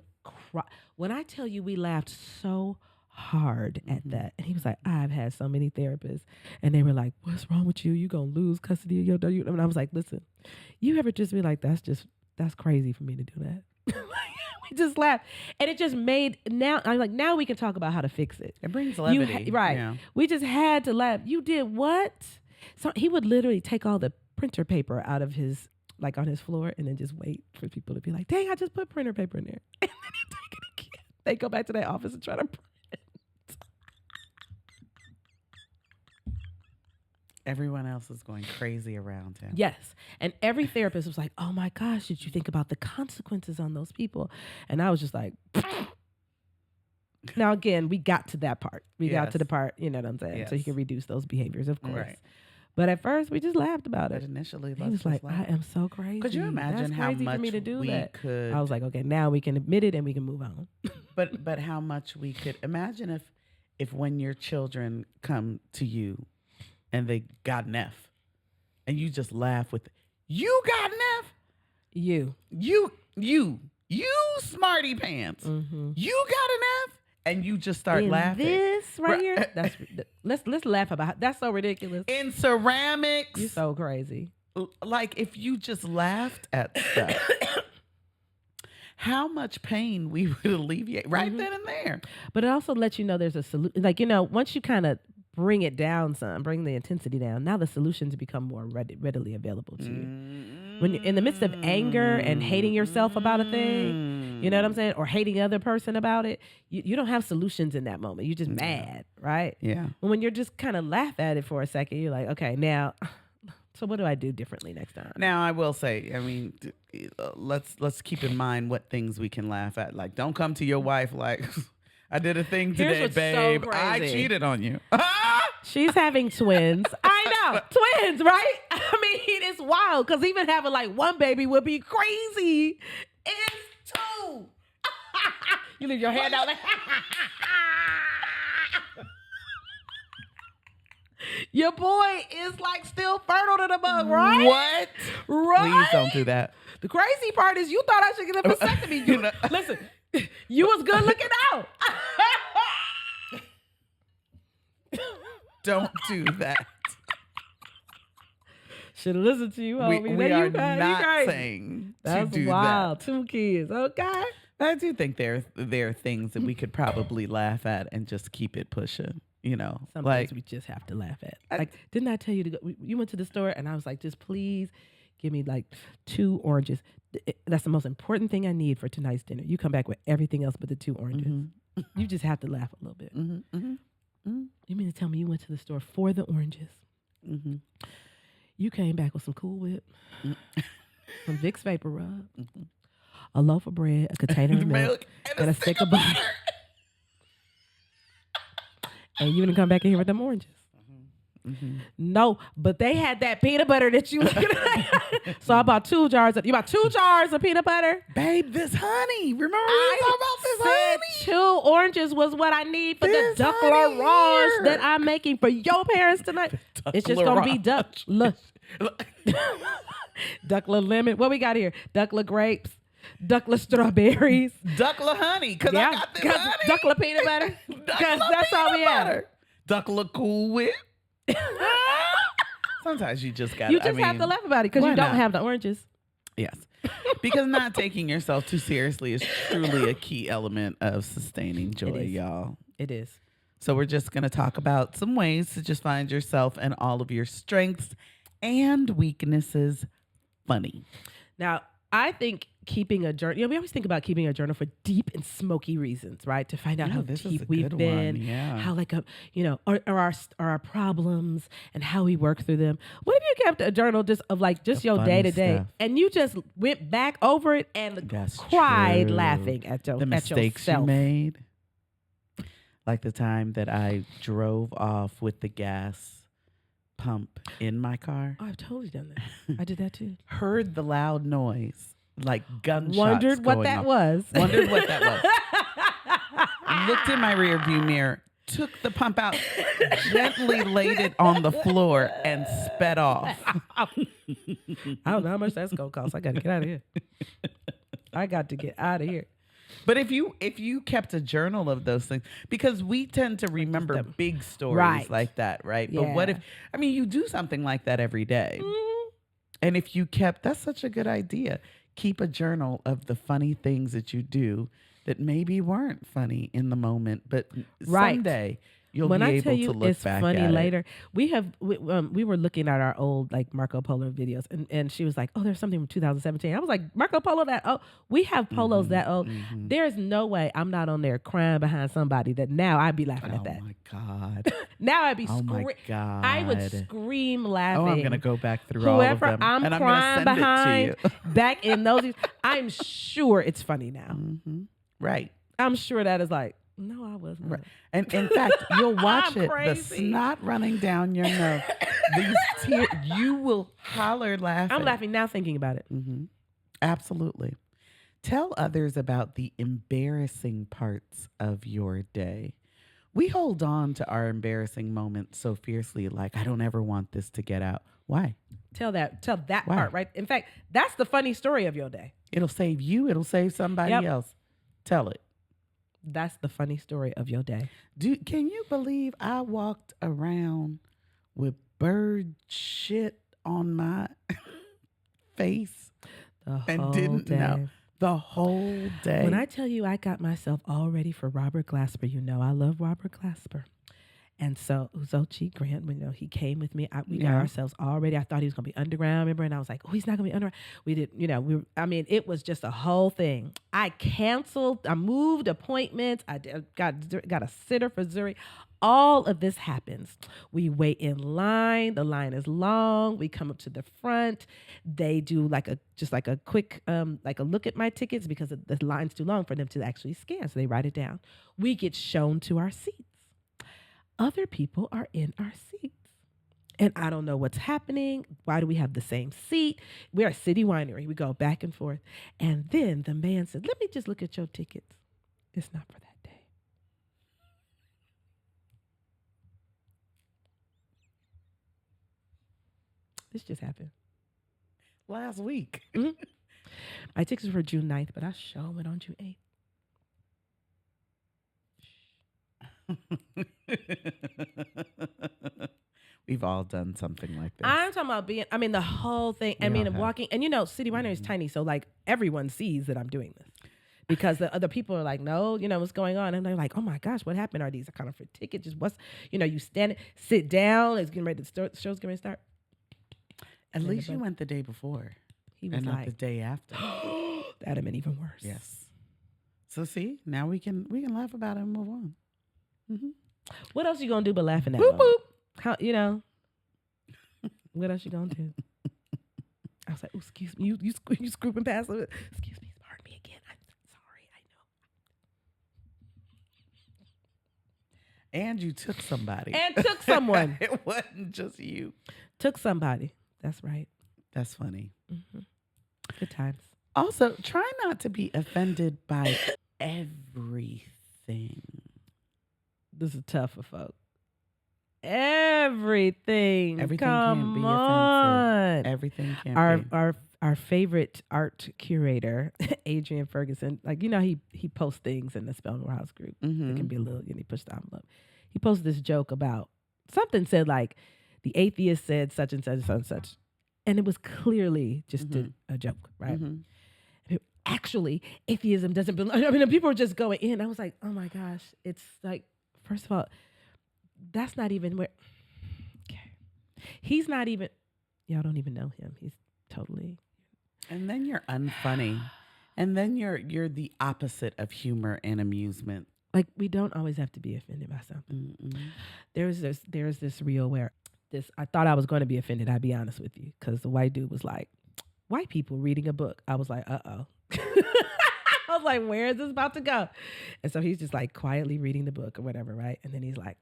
when I tell you we laughed so hard at that. And he was like, I've had so many therapists, and they were like, what's wrong with you? You gonna lose custody of your daughter. And I was like, listen, you ever just be like, that's crazy for me to do that. We just laughed. And it just made, now I'm like, now we can talk about how to fix it. It brings levity. Right. Yeah. We just had to laugh. You did what? So he would literally take all the printer paper out of his, like on his floor, and then just wait for people to be like, dang, I just put printer paper in there. And then he'd take it again. They go back to their office and try to print it. Everyone else is going crazy around him. Yes. And every therapist was like, oh my gosh, did you think about the consequences on those people? And I was just like, now again, we got to that part. We got to the part, you know what I'm saying? Yes. So you can reduce those behaviors, of course. Right. But at first, we just laughed about But it. initially, He was like, I am so crazy. Could you imagine That's how crazy much for me to do we that. could? I was like, okay, now we can admit it and we can move on. But how much we could imagine if when your children come to you and they got an F, and you just laugh with, you got an F? You smarty pants. Mm-hmm. You got an F? And you just start laughing. This right here, let's laugh about. That's so ridiculous. In ceramics, You're so crazy. like if you just laughed at stuff, how much pain we would alleviate right then and there. But it also lets you know there's a solution. Like, once you kind of bring it down some, bring the intensity down, now the solutions become more readily available to you. When you're in the midst of anger and hating yourself about a thing, you know what I'm saying? Or hating the other person about it, you don't have solutions in that moment. You're just mad, right? Yeah. But when you're just kind of laugh at it for a second, you're like, okay, now, so what do I do differently next time? Now, I will say, I mean, let's keep in mind what things we can laugh at. Like, don't come to your wife like, I did a thing today, what's babe. so I crazy. cheated on you. She's having twins. I know. Twins, right? I mean, it's wild because even having like one baby would be crazy. It's two. You leave your hand out like, your boy is like still fertile to the bug, right? What? Right? Please don't do that. The crazy part is you thought I should get a vasectomy. Listen, you was good looking out. Don't do that. Should have listened to you, homie. We are you not saying That's to do wild. that. 2 kids, okay? I do think there are things that we could probably laugh at and just keep it pushing. Some like things we just have to laugh at. Like, didn't I tell you to go? You went to the store and I was like, just please give me like 2 oranges. That's the most important thing I need for tonight's dinner. You come back with everything else but the 2 oranges. Mm-hmm. You just have to laugh a little bit. Mm-hmm, mm-hmm, mm-hmm. You mean to tell me you went to the store for the oranges? Mm-hmm. You came back with some Cool Whip, some Vicks Vapor Rub, a loaf of bread, a container of milk, and a stick of butter. And you didn't come back in here with them oranges. Mm-hmm. No, but they had that peanut butter that you looking at. So I bought 2 jars. You bought 2 jars of peanut butter? Babe, this honey. Remember we talked about this honey? 2 oranges was what I need for this the duck l'orange that I'm making for your parents tonight. It's just going to be duck. Duck lemon. What we got here? Duck grapes. Duck strawberries. Duck honey. Because I got this honey. Duck peanut butter. Because that's all we have. Duck Cool Whip. Sometimes you just got. You just have to laugh about it because you don't have the oranges. Yes, because not taking yourself too seriously is truly a key element of sustaining joy, y'all. It is. So we're just going to talk about some ways to just find yourself and all of your strengths and weaknesses funny. Now, I think keeping a journal, we always think about keeping a journal for deep and smoky reasons, right? To find out how deep we've been, how are our problems and how we work through them. What if you kept a journal just of your day to day and you just went back over it and cried laughing at the mistakes you made? Like the time that I drove off with the gas pump in my car. Oh, I've totally done that. I did that too. Heard the loud noise. Like gunshots. Wondered what that was. Wondered what that was. Looked in my rearview mirror, took the pump out, gently laid it on the floor, and sped off. I don't know how much that's gonna cost. I gotta get out of here. I got to get out of here. But if you kept a journal of those things, because we tend to remember big stories like that, right? Yeah. But what if, I mean, you do something like that every day. Mm-hmm. And if you kept, that's such a good idea. Keep a journal of the funny things that you do that maybe weren't funny in the moment, but someday you'll be able to look back at it. Funny later. We were looking at our old like Marco Polo videos, and she was like, "Oh, there's something from 2017." I was like, "Marco Polo that? Oh, we have polos that old. There's no way I'm not on there crying behind somebody that now I'd be laughing at that. Oh my God. Now I'd be my God. I would scream laughing. Oh, I'm gonna go back through all of them. I'm crying behind back in those. I'm sure it's funny now. Right. I'm sure that is like, no, I wasn't. Right. And in fact, you'll watch it, the snot running down your nose, these tears, you will holler laughing. I'm laughing now thinking about it. Absolutely. Tell others about the embarrassing parts of your day. We hold on to our embarrassing moments so fiercely, like, I don't ever want this to get out. Why? Tell that part, right? In fact, that's the funny story of your day. It'll save you. It'll save somebody else. Tell it. That's the funny story of your day. Can you believe I walked around with bird shit on my face and didn't know the whole day? When I tell you I got myself all ready for Robert Glasper, you know I love Robert Glasper. And so Uzochi Grant, he came with me. We got ourselves all ready. I thought he was going to be underground, remember? And I was like, oh, he's not going to be underground. We did, it was just a whole thing. I moved appointments. I got a sitter for Zuri. All of this happens. We wait in line. The line is long. We come up to the front. They do like a quick, like a look at my tickets because the line's too long for them to actually scan. So they write it down. We get shown to our seats. Other people are in our seats. And I don't know what's happening. Why do we have the same seat? We're a city winery. We go back and forth. And then the man said, let me just look at your tickets. It's not for that day. This just happened. Last week. My tickets were June 9th, but I sure went on June 8th. We've all done something like this. I'm talking about the whole thing. Walking, and City Winery is tiny, so like everyone sees that I'm doing this because the other people are like, no, what's going on? And they're like, oh my gosh, what happened? Are these kind of for tickets? Just you stand, sit down. It's getting ready to start. The show's getting ready to start. At least you went the day before. He was not the day after. That'd have been even worse. Yes. So see, now we can laugh about it and move on. What else you gonna do but laughing at? Boop, boop. How what else you gonna do? I was like, oh, excuse me, you scrooping past it. Excuse me, pardon me again. I'm sorry, I know. And you took somebody. And took someone. It wasn't just you. Took somebody. That's right. That's funny. Good times. Also, try not to be offended by everything. This is tough for folks. Everything can be offensive. Everything can be. Our favorite art curator, Adrian Ferguson, he posts things in the Spelling House group. It can be a little, he pushed the envelope. He posted this joke about something said like, the atheist said such and such and such and such. And it was clearly just a joke, right? Actually, atheism doesn't belong. People were just going in. I was like, oh my gosh. It's like, first of all, that's not even where. Okay. He's not even. Y'all don't even know him. He's totally. And then you're unfunny. And then you're the opposite of humor and amusement. Like, we don't always have to be offended by something. There's this reel where I thought I was going to be offended. I'll be honest with you. Because the white dude was like, white people reading a book. I was like, uh-oh. I was like, where is this about to go? And so he's just like quietly reading the book or whatever, right? And then he's like,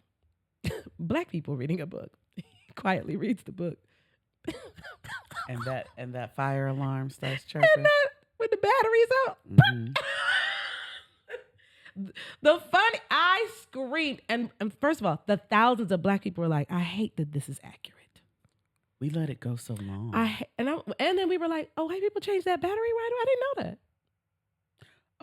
black people reading a book. He quietly reads the book. and that fire alarm starts chirping. And that, with the batteries out. I screamed. And first of all, the thousands of black people were like, I hate that this is accurate. We let it go so long. And then we were like, oh, white people changed that battery? Why I didn't know that?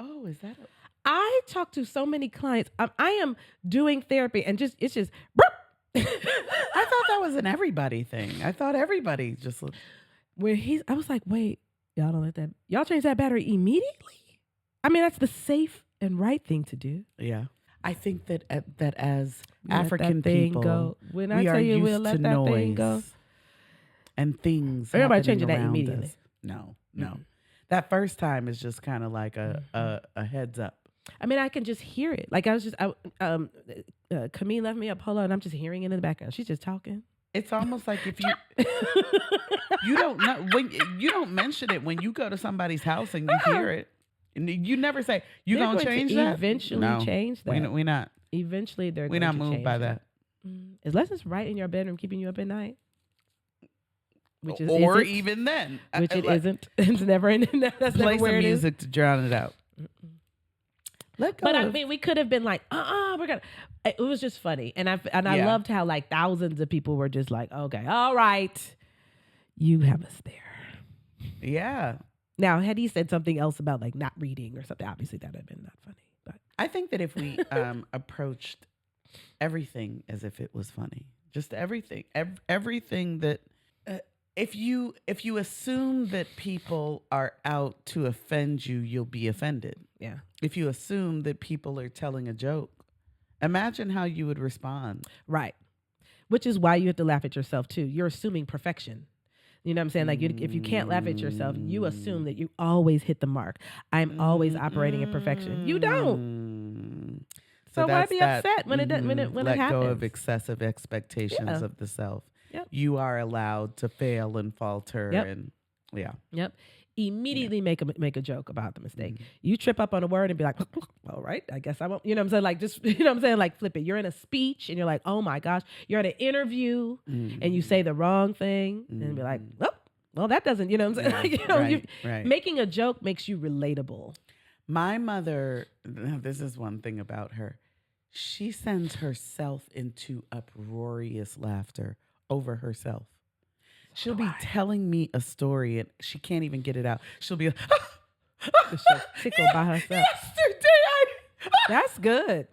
Oh, is that? I talk to so many clients. I am doing therapy and it's just. Burp. I thought that was an everybody thing. I thought everybody just. I was like, wait, y'all don't let that. Y'all change that battery immediately. I mean, that's the safe and right thing to do. Yeah. I think that as African people, go. When I we tell are you used we'll let to that noise thing go. And things. Everybody changing that immediately. Us. No. That first time is just kind of like a heads up. I mean, I can just hear it. Like Camille left me a polo, and I'm just hearing it in the background. She's just talking. It's almost like if you you don't know when you don't mention it when you go to somebody's house and you hear it. You never say you're gonna change that. Eventually, change that. We're not. Eventually, we're not moved by that. Unless it's right in your bedroom, keeping you up at night. Which is or even then, which it isn't. It's never in. That's play never where some it music to drown it out. Let go. But I mean, we could have been like, we're gonna. It was just funny, and I loved how like thousands of people were just like, okay, all right, you have us there. Yeah. Now, had he said something else about like not reading or something, obviously that would have been not funny. But I think that if we approached everything as if it was funny, just everything, everything that if you assume that people are out to offend you, you'll be offended. Yeah. If you assume that people are telling a joke, imagine how you would respond. Right. Which is why you have to laugh at yourself too. You're assuming perfection. You know what I'm saying? Like if you can't laugh at yourself, you assume that you always hit the mark. I'm always operating at perfection. You don't. So why be upset when it happens? Let go of excessive expectations of the self. Yep. You are allowed to fail and falter and Yep. Immediately make a joke about the mistake. You trip up on a word and be like, all right, I guess I won't. You know what I'm saying? Like just, you know what I'm saying? Like flip it. You're in a speech and you're like, oh my gosh. You're at an interview and you say the wrong thing and be like, oh, well, that doesn't, you know what I'm saying? Like, you know, making a joke makes you relatable. My mother, this is one thing about her. She sends herself into uproarious laughter over herself. She'll be telling me a story and she can't even get it out. She'll be she'll tickle by herself. Yesterday, that's good.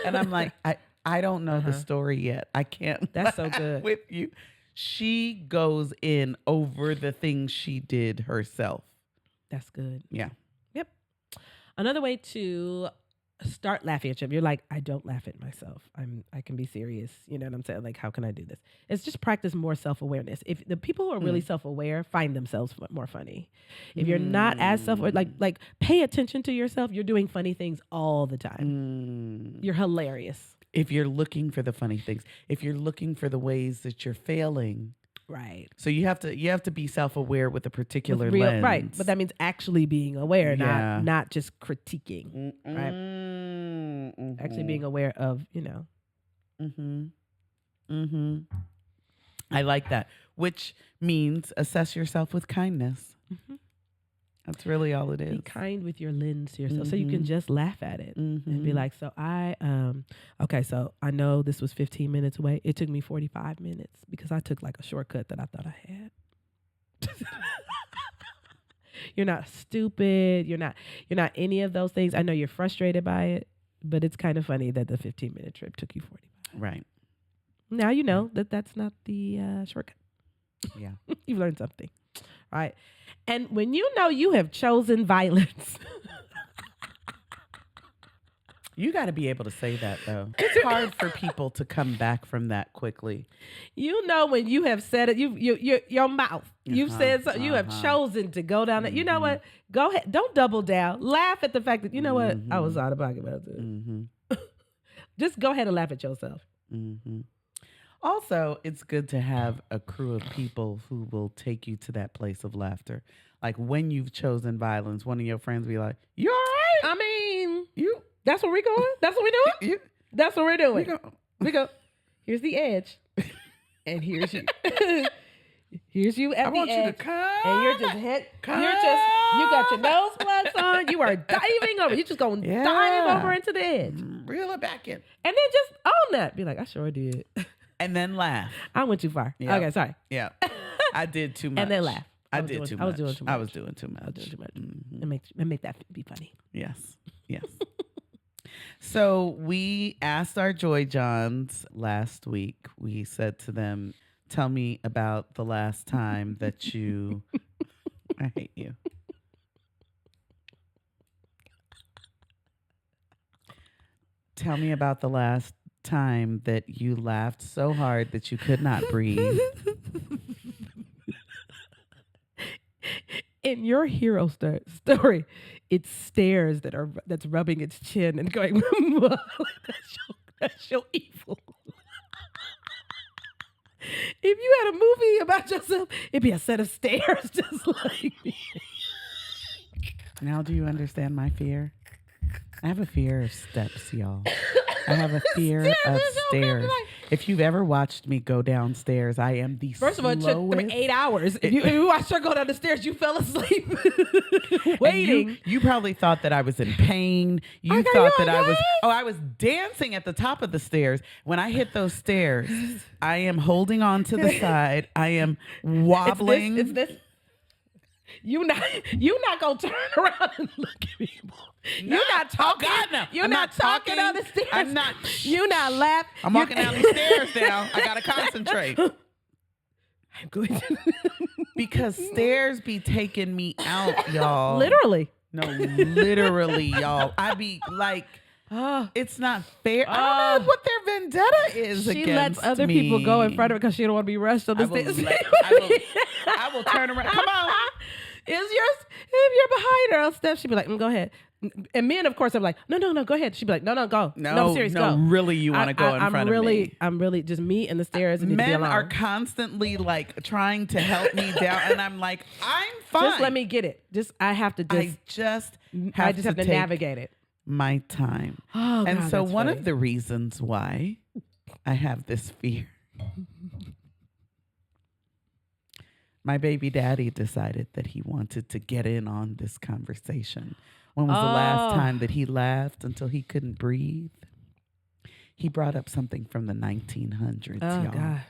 And I'm like, I don't know the story yet. I can't. That's so good with you. She goes in over the things she did herself. That's good. Yeah. Yep. Another way to start laughing at you. You're like, I don't laugh at myself. I can be serious. You know what I'm saying? Like, how can I do this? It's just practice more self-awareness. If the people who are really self-aware find themselves more funny. If you're not as self-aware, like pay attention to yourself. You're doing funny things all the time. You're hilarious. If you're looking for the funny things, if you're looking for the ways that you're failing. Right. So you have to be self-aware with a particular lens. Right. But that means actually being aware, not just critiquing. Right. Actually being aware of, you know. I like that. Which means assess yourself with kindness. That's really all it is. Be kind with your lens to yourself so you can just laugh at it and be like, so so I know this was 15 minutes away. It took me 45 minutes because I took like a shortcut that I thought I had. You're not stupid. You're not any of those things. I know you're frustrated by it, but it's kind of funny that the 15-minute trip took you 45. Right. Now you know that's not the shortcut. Yeah. You've learned something. Right. And when you know you have chosen violence. You got to be able to say that, though. It's hard for people to come back from that quickly. You know when you have said it, your mouth. You've said something. You have chosen to go down. You know what? Go ahead. Don't double down. Laugh at the fact that, you know what? I was out of pocket about it. Just go ahead and laugh at yourself. Also, it's good to have a crew of people who will take you to that place of laughter. Like when you've chosen violence, one of your friends be like, "You all right?" I mean, that's where we're going. That's what we're doing. That's what we're doing. We go. Here's the edge, and here's you. Here's you at the edge. I want you to come. And you're just you got your nose plugs on. You are diving over. You're just going to dive over into the edge. Reel it back in. And then just own that. Be like, I sure did. And then laugh. I went too far. Yep. Okay, sorry. Yeah. I did too much. And then laugh. I did too much. I was doing too much. I was doing too much. and make that be funny. Yes. Yes. So we asked our Joy Johns last week. We said to them, tell me about the last time that you... I hate you. Tell me about the last time that you laughed so hard that you could not breathe. In your hero story, it's stairs that's rubbing its chin and going, that's your evil. If you had a movie about yourself, it'd be a set of stairs just like me. Now do you understand my fear? I have a fear of steps, y'all. I have a fear of stairs. If you've ever watched me go downstairs, I am the First of all, it slowest. took 8 hours. If you watched her go down the stairs, you fell asleep waiting. You probably thought that I was in pain. You thought that I was dancing at the top of the stairs. When I hit those stairs, I am holding on to the side. I am wobbling. It's this. You not gonna turn around and look at people. You're not talking. Oh God, no. You're not talking on the stairs. I'm not. You're not laughing. I'm walking down these stairs now. I gotta concentrate. I'm good. Because stairs be taking me out, y'all. Literally. No, literally, y'all. I be like, it's not fair. I don't know what their vendetta is she against lets other me. people go in front of her because she don't want to be rushed on the stairs. I will turn around. Come on. If you're behind her on steps, she'd be like, go ahead. And men, of course, are like, no, go ahead. She'd be like, no, go. No, I'm serious, go. Really, you want to go in front of me. I'm really just me and the stairs. And Men are constantly like trying to help me down. And I'm like, I'm fine. Just let me get it. I have to navigate it. My time. Oh, and God, so that's one funny. of the reasons why I have this fear, my baby daddy decided that he wanted to get in on this conversation. When was the last time that he laughed until he couldn't breathe? He brought up something from the 1900s, y'all. God.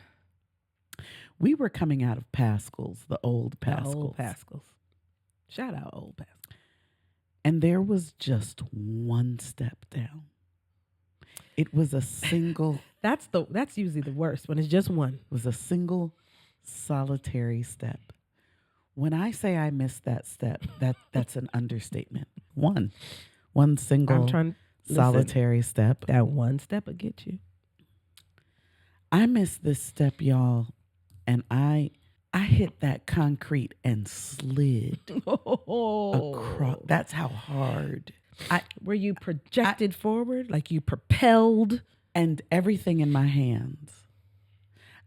We were coming out of Pascal's, the old Pascal's. Old Pascal's. Shout out old Pascal's. And there was just one step down. It was a single. That's usually the worst when it's just one. It was a single solitary step. When I say I missed that step, that's an understatement. One single solitary step. That one step will get you. I missed this step, y'all, and I hit that concrete and slid across. That's how hard. Were you projected forward, like you propelled? And everything in my hands.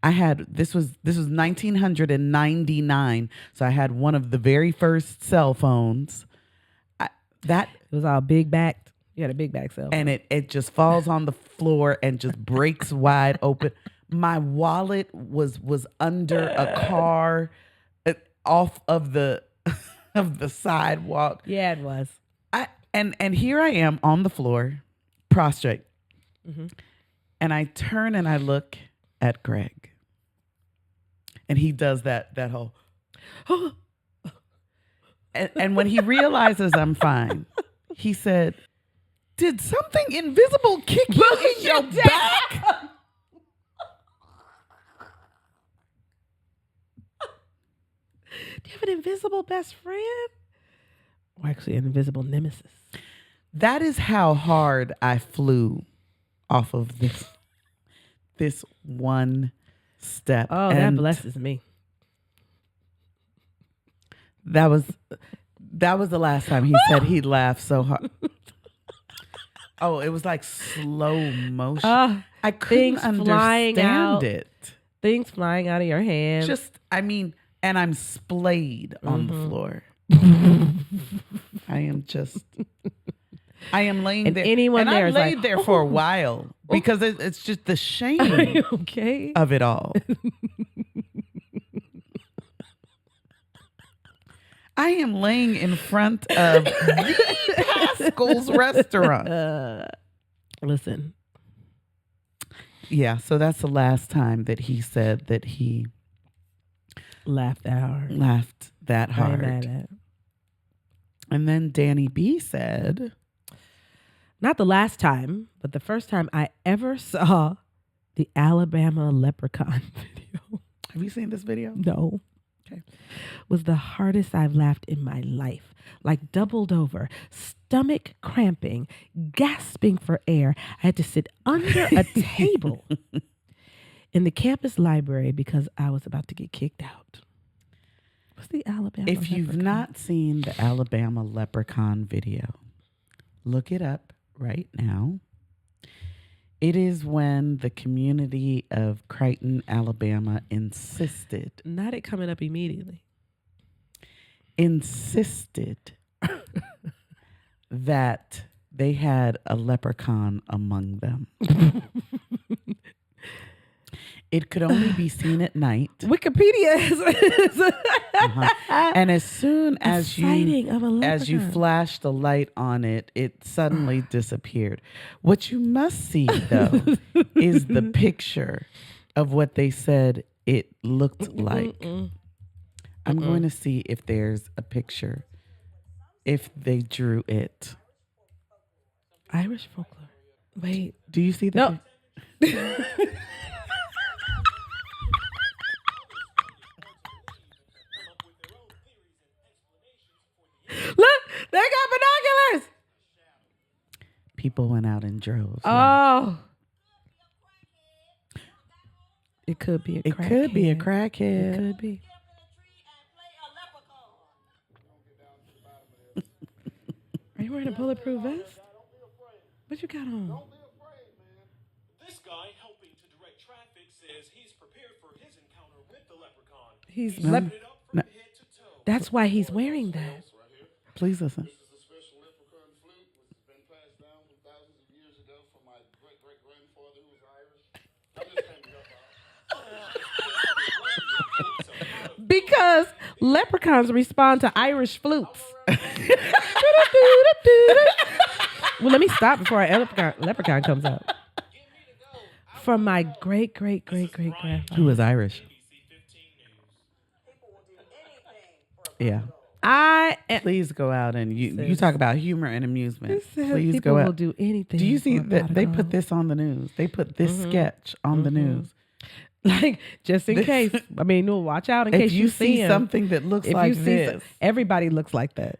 This was 1999, so I had one of the very first cell phones. It was all big backed. You had a big back cell phone. And it just falls on the floor and just breaks wide open. My wallet was under a car off of the sidewalk. Yeah, it was. And here I am on the floor, prostrate. Mm-hmm. And I turn and I look at Greg. And he does that whole and when he realizes I'm fine, he said, "Did something invisible kick you in your back?" Do you have an invisible best friend? Or actually an invisible nemesis? That is how hard I flew off of this one step. Oh, and that blesses me. That was the last time he said he laughed so hard. Oh, it was like slow motion. I couldn't understand it. Things flying out of your hand. And I'm splayed on the floor. I am laying there. Anyone and there I is laid like, there for a while because it's just the shame okay? of it all. I am laying in front of the Pascal's restaurant. Listen. Yeah, so that's the last time that he said that he laughed that hard. Laughed that hard. I ain't mad at it. And then Danny B said, not the last time, but the first time I ever saw the Alabama leprechaun video. have you seen this video? No. Okay. Was the hardest I've laughed in my life. Like doubled over, stomach cramping, gasping for air. I had to sit under a table in the campus library because I was about to get kicked out. What's the Alabama If you've leprechaun? not seen the Alabama leprechaun video, look it up right now. It is when the community of Crichton, Alabama insisted Not it coming up immediately. that they had a leprechaun among them. It could only be seen at night. Wikipedia is And as soon as sighting of a you leprechaun. flash the light on it, it suddenly disappeared. What you must see, though, is the picture of what they said it looked like. I'm going to see if there's a picture, if they drew it. Irish folklore. Wait. Do you see the No. Look, they got binoculars. People went out in droves. Oh. It could be a It crackhead. could be a crackhead. It could be. Are you wearing a bulletproof vest? What you got on? This guy helping to direct traffic says he's prepared for his encounter with the leprechaun. He's It up from head to toe. That's why he's wearing that. Please listen. This is a special leprechaun flute, which has been passed down from thousands of years ago from my great-great-grandfather who was Irish. I just came to help out. Because leprechauns respond to Irish flutes. Well, let me stop before a leprechaun comes out. From my great-great-great-great-grandfather. Who was Irish? Yeah. Please go out and you talk about humor and amusement. Please people go out. will do anything. Do you see for a that pot of they gold. put this on the news? They put this sketch on the news. Like, just in case. I mean, no, watch out in If case you see see him. something that looks If like you see this, everybody looks like that.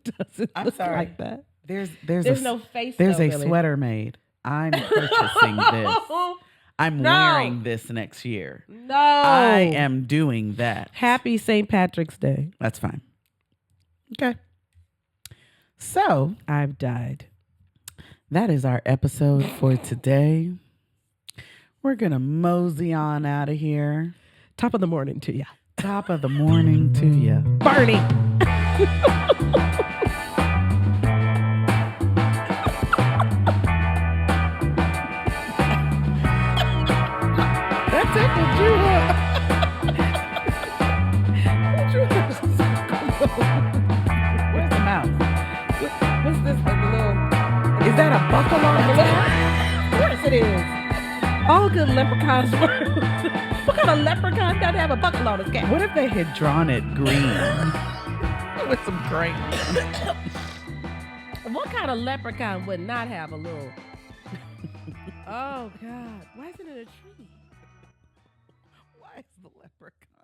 Doesn't I'm look sorry. like that. there's no face. there's though, a Billy. sweater made. I'm purchasing this. I'm No. wearing this next year. No. I am doing that. Happy St. Patrick's Day. That's fine. Okay. So I've died. that is our episode for today. We're gonna mosey on out of here. Top of the morning to you. Top of the morning to you. Barney. That's it. Did you? Where's the mouse? What's this? Like a little. Is that a buckle on the lip? Of course it is. All good leprechauns were. What kind of leprechaun doesn't have a buckle on his cap? What if they had drawn it green with some crayon? What kind of leprechaun would not have a little? Oh God! Why isn't it a tree? Why is the leprechaun?